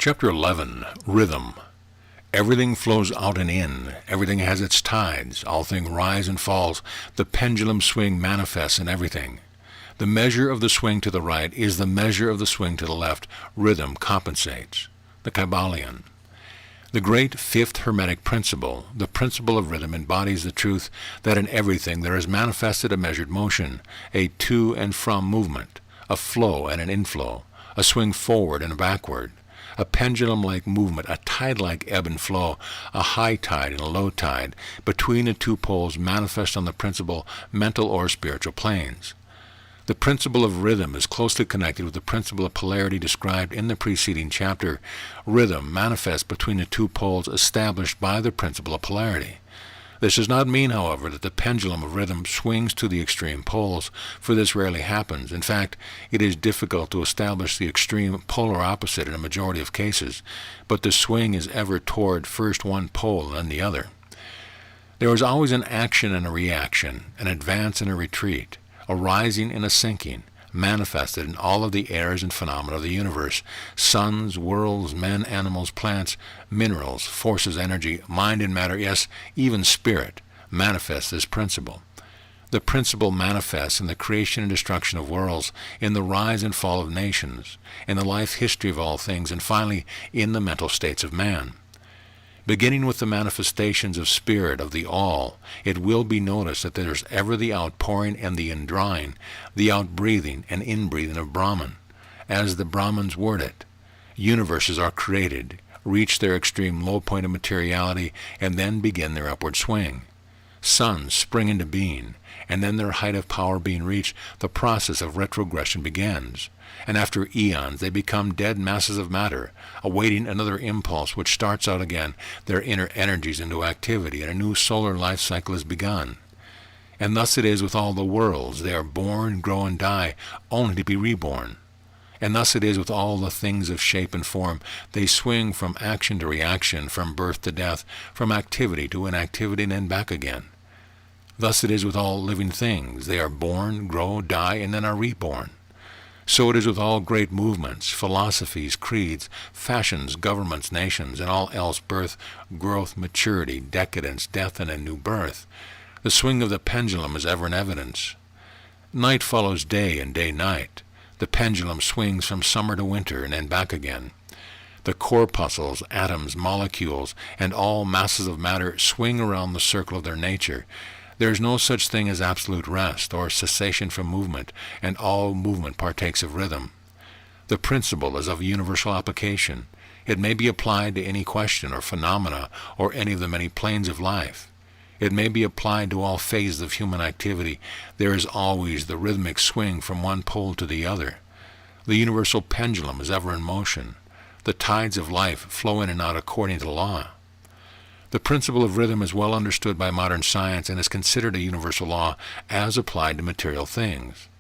Chapter 11, Rhythm. Everything flows out and in. Everything has its tides. All things rise and falls. The pendulum swing manifests in everything. The measure of the swing to the right is the measure of the swing to the left. Rhythm compensates. The Kybalion. The great fifth Hermetic principle, the principle of rhythm, embodies the truth that in everything there is manifested a measured motion, a to and from movement, a flow and an inflow, a swing forward and a backward, a pendulum-like movement, a tide-like ebb and flow, a high tide and a low tide, between the two poles manifest on the principal mental or spiritual planes. The principle of rhythm is closely connected with the principle of polarity described in the preceding chapter. Rhythm manifests between the two poles established by the principle of polarity. This does not mean, however, that the pendulum of rhythm swings to the extreme poles, for this rarely happens. In fact, it is difficult to establish the extreme polar opposite in a majority of cases, but the swing is ever toward first one pole and then the other. There is always an action and a reaction, an advance and a retreat, a rising and a sinking, manifested in all of the airs and phenomena of the universe: suns, worlds, men, animals, plants, minerals, forces, energy, mind and matter, yes, even spirit, manifests this principle. The principle manifests in the creation and destruction of worlds, in the rise and fall of nations, in the life history of all things, and finally in the mental states of man. Beginning with the manifestations of spirit of the all, it will be noticed that there is ever the outpouring and the indrawing, the outbreathing and inbreathing of Brahman. As the Brahmins word it, universes are created, reach their extreme low point of materiality, and then begin their upward swing. Suns spring into being, and then their height of power being reached, the process of retrogression begins. And after eons they become dead masses of matter, awaiting another impulse which starts out again their inner energies into activity, and a new solar life cycle is begun. And thus it is with all the worlds. They are born, grow, and die, only to be reborn. And thus it is with all the things of shape and form. They swing from action to reaction, from birth to death, from activity to inactivity, and then back again. Thus it is with all living things. They are born, grow, die, and then are reborn. So it is with all great movements, philosophies, creeds, fashions, governments, nations, and all else: birth, growth, maturity, decadence, death, and a new birth. The swing of the pendulum is ever in evidence. Night follows day and day night. The pendulum swings from summer to winter and then back again. The corpuscles, atoms, molecules, and all masses of matter swing around the circle of their nature. There is no such thing as absolute rest or cessation from movement, and all movement partakes of rhythm. The principle is of universal application. It may be applied to any question or phenomena or any of the many planes of life. It may be applied to all phases of human activity. There is always the rhythmic swing from one pole to the other. The universal pendulum is ever in motion. The tides of life flow in and out according to law. The principle of rhythm is well understood by modern science and is considered a universal law as applied to material things.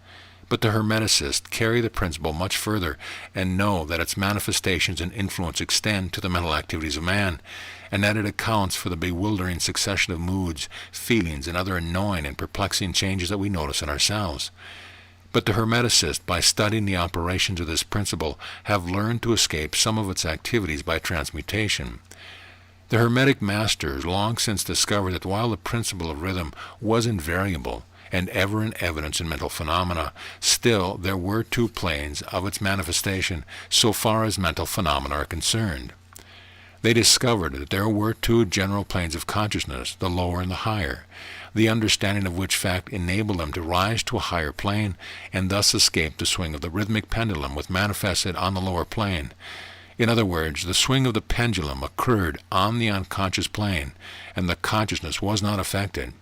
But the Hermeticists carry the principle much further and know that its manifestations and influence extend to the mental activities of man, and that it accounts for the bewildering succession of moods, feelings, and other annoying and perplexing changes that we notice in ourselves. But the Hermeticists, by studying the operations of this principle, have learned to escape some of its activities by transmutation. The Hermetic masters long since discovered that while the principle of rhythm was invariable and ever in evidence in mental phenomena, still there were two planes of its manifestation so far as mental phenomena are concerned. They discovered that there were two general planes of consciousness, the lower and the higher, the understanding of which fact enabled them to rise to a higher plane and thus escape the swing of the rhythmic pendulum which manifested on the lower plane. In other words, the swing of the pendulum occurred on the unconscious plane, and the consciousness was not affected.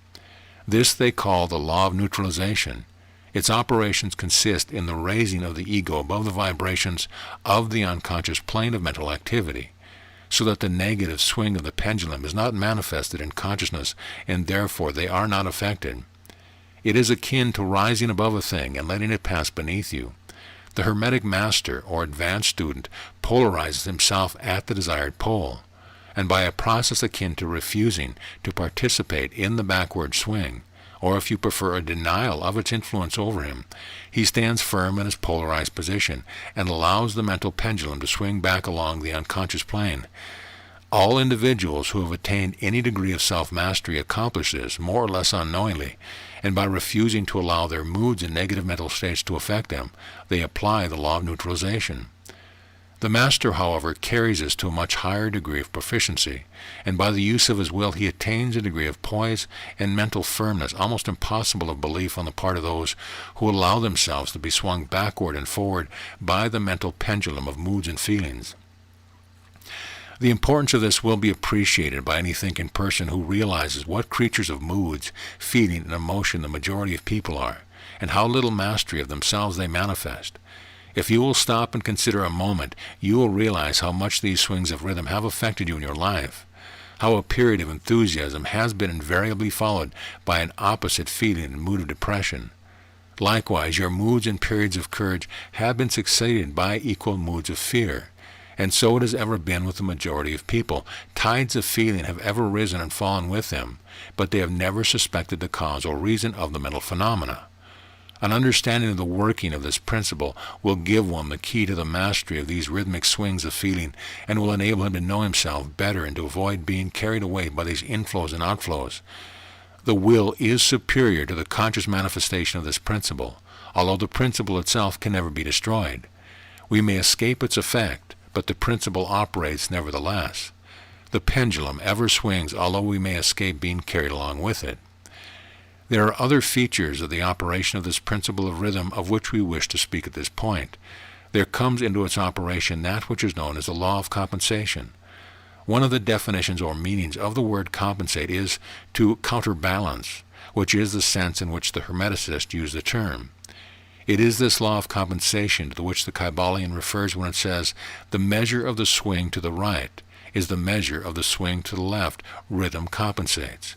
This they call the law of neutralization. Its operations consist in the raising of the ego above the vibrations of the unconscious plane of mental activity, so that the negative swing of the pendulum is not manifested in consciousness, and therefore they are not affected. It is akin to rising above a thing and letting it pass beneath you. The Hermetic master or advanced student polarizes himself at the desired pole, and by a process akin to refusing to participate in the backward swing, or if you prefer a denial of its influence over him, he stands firm in his polarized position and allows the mental pendulum to swing back along the unconscious plane. All individuals who have attained any degree of self-mastery accomplish this more or less unknowingly, and by refusing to allow their moods and negative mental states to affect them, they apply the law of neutralization. The master, however, carries this to a much higher degree of proficiency, and by the use of his will he attains a degree of poise and mental firmness almost impossible of belief on the part of those who allow themselves to be swung backward and forward by the mental pendulum of moods and feelings. The importance of this will be appreciated by any thinking person who realizes what creatures of moods, feeling, and emotion the majority of people are, and how little mastery of themselves they manifest. If you will stop and consider a moment, you will realize how much these swings of rhythm have affected you in your life, how a period of enthusiasm has been invariably followed by an opposite feeling and mood of depression. Likewise, your moods and periods of courage have been succeeded by equal moods of fear. And so it has ever been with the majority of people. Tides of feeling have ever risen and fallen with them, but they have never suspected the cause or reason of the mental phenomena. An understanding of the working of this principle will give one the key to the mastery of these rhythmic swings of feeling, and will enable him to know himself better and to avoid being carried away by these inflows and outflows. The will is superior to the conscious manifestation of this principle, although the principle itself can never be destroyed. We may escape its effect, but the principle operates nevertheless. The pendulum ever swings, although we may escape being carried along with it. There are other features of the operation of this principle of rhythm of which we wish to speak at this point. There comes into its operation that which is known as the law of compensation. One of the definitions or meanings of the word compensate is to counterbalance, which is the sense in which the Hermeticists use the term. It is this law of compensation to which the Kybalion refers when it says, the measure of the swing to the right is the measure of the swing to the left. Rhythm compensates.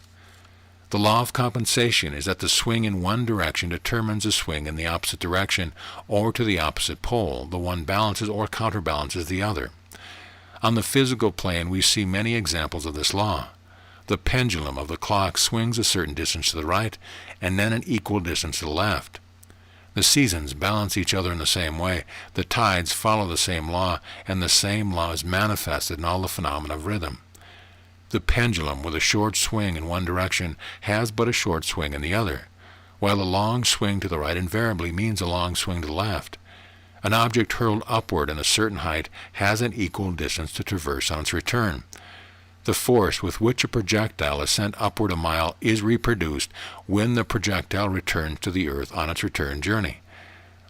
The law of compensation is that the swing in one direction determines the swing in the opposite direction or to the opposite pole. The one balances or counterbalances the other. On the physical plane we see many examples of this law. The pendulum of the clock swings a certain distance to the right and then an equal distance to the left. The seasons balance each other in the same way, the tides follow the same law, and the same law is manifested in all the phenomena of rhythm. The pendulum with a short swing in one direction has but a short swing in the other, while a long swing to the right invariably means a long swing to the left. An object hurled upward in a certain height has an equal distance to traverse on its return. The force with which a projectile is sent upward a mile is reproduced when the projectile returns to the earth on its return journey.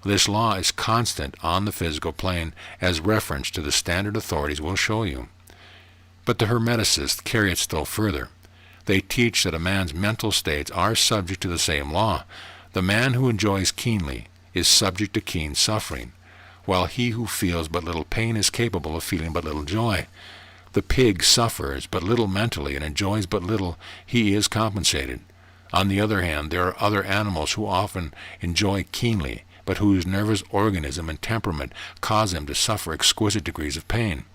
This law is constant on the physical plane, as reference to the standard authorities will show you. But the Hermeticists carry it still further. They teach that a man's mental states are subject to the same law. The man who enjoys keenly is subject to keen suffering, while he who feels but little pain is capable of feeling but little joy. The pig suffers but little mentally and enjoys but little. He is compensated. On the other hand, there are other animals who often enjoy keenly, but whose nervous organism and temperament cause them to suffer exquisite degrees of pain.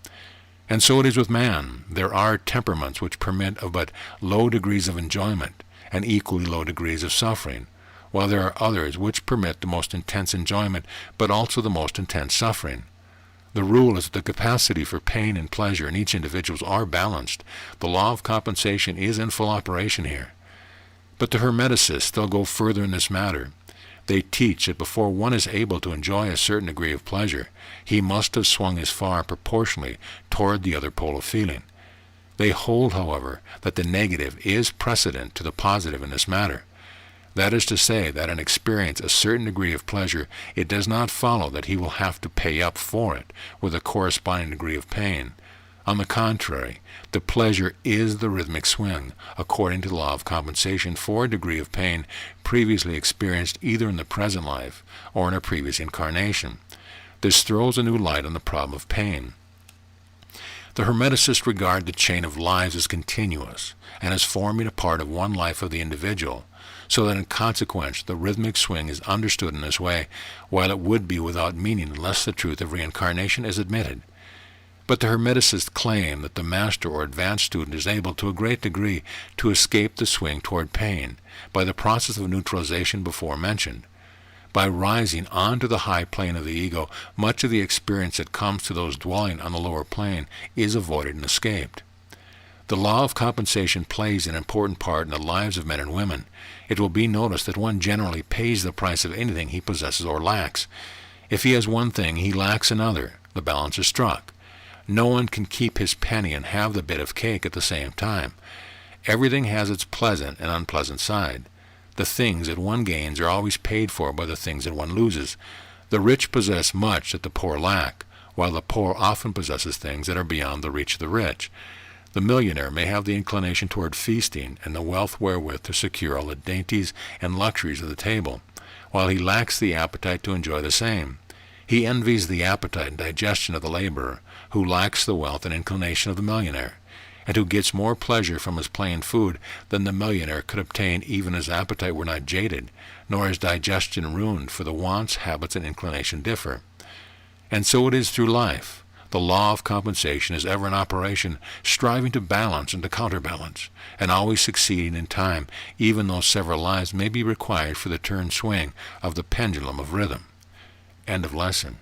And so it is with man. There are temperaments which permit of but low degrees of enjoyment and equally low degrees of suffering, while there are others which permit the most intense enjoyment but also the most intense suffering. The rule is that the capacity for pain and pleasure in each individual are balanced. The law of compensation is in full operation here. But the Hermeticists still go further in this matter. They teach that before one is able to enjoy a certain degree of pleasure, he must have swung as far proportionally toward the other pole of feeling. They hold, however, that the negative is precedent to the positive in this matter. That is to say that in experience a certain degree of pleasure, it does not follow that he will have to pay up for it with a corresponding degree of pain. On the contrary, the pleasure is the rhythmic swing, according to the law of compensation, for a degree of pain previously experienced either in the present life or in a previous incarnation. This throws a new light on the problem of pain. The Hermeticists regard the chain of lives as continuous and as forming a part of one life of the individual, so that in consequence the rhythmic swing is understood in this way, while it would be without meaning unless the truth of reincarnation is admitted. But the Hermeticists claim that the master or advanced student is able to a great degree to escape the swing toward pain by the process of neutralization before mentioned. By rising onto the high plane of the ego, much of the experience that comes to those dwelling on the lower plane is avoided and escaped. The law of compensation plays an important part in the lives of men and women. It will be noticed that one generally pays the price of anything he possesses or lacks. If he has one thing, he lacks another. The balance is struck. No one can keep his penny and have the bit of cake at the same time. Everything has its pleasant and unpleasant side. The things that one gains are always paid for by the things that one loses. The rich possess much that the poor lack, while the poor often possesses things that are beyond the reach of the rich. The millionaire may have the inclination toward feasting and the wealth wherewith to secure all the dainties and luxuries of the table, while he lacks the appetite to enjoy the same. He envies the appetite and digestion of the laborer, who lacks the wealth and inclination of the millionaire, and who gets more pleasure from his plain food than the millionaire could obtain even his appetite were not jaded, nor his digestion ruined, for the wants, habits, and inclination differ. And so it is through life. The law of compensation is ever in operation, striving to balance and to counterbalance, and always succeeding in time, even though several lives may be required for the turn swing of the pendulum of rhythm. End of lesson.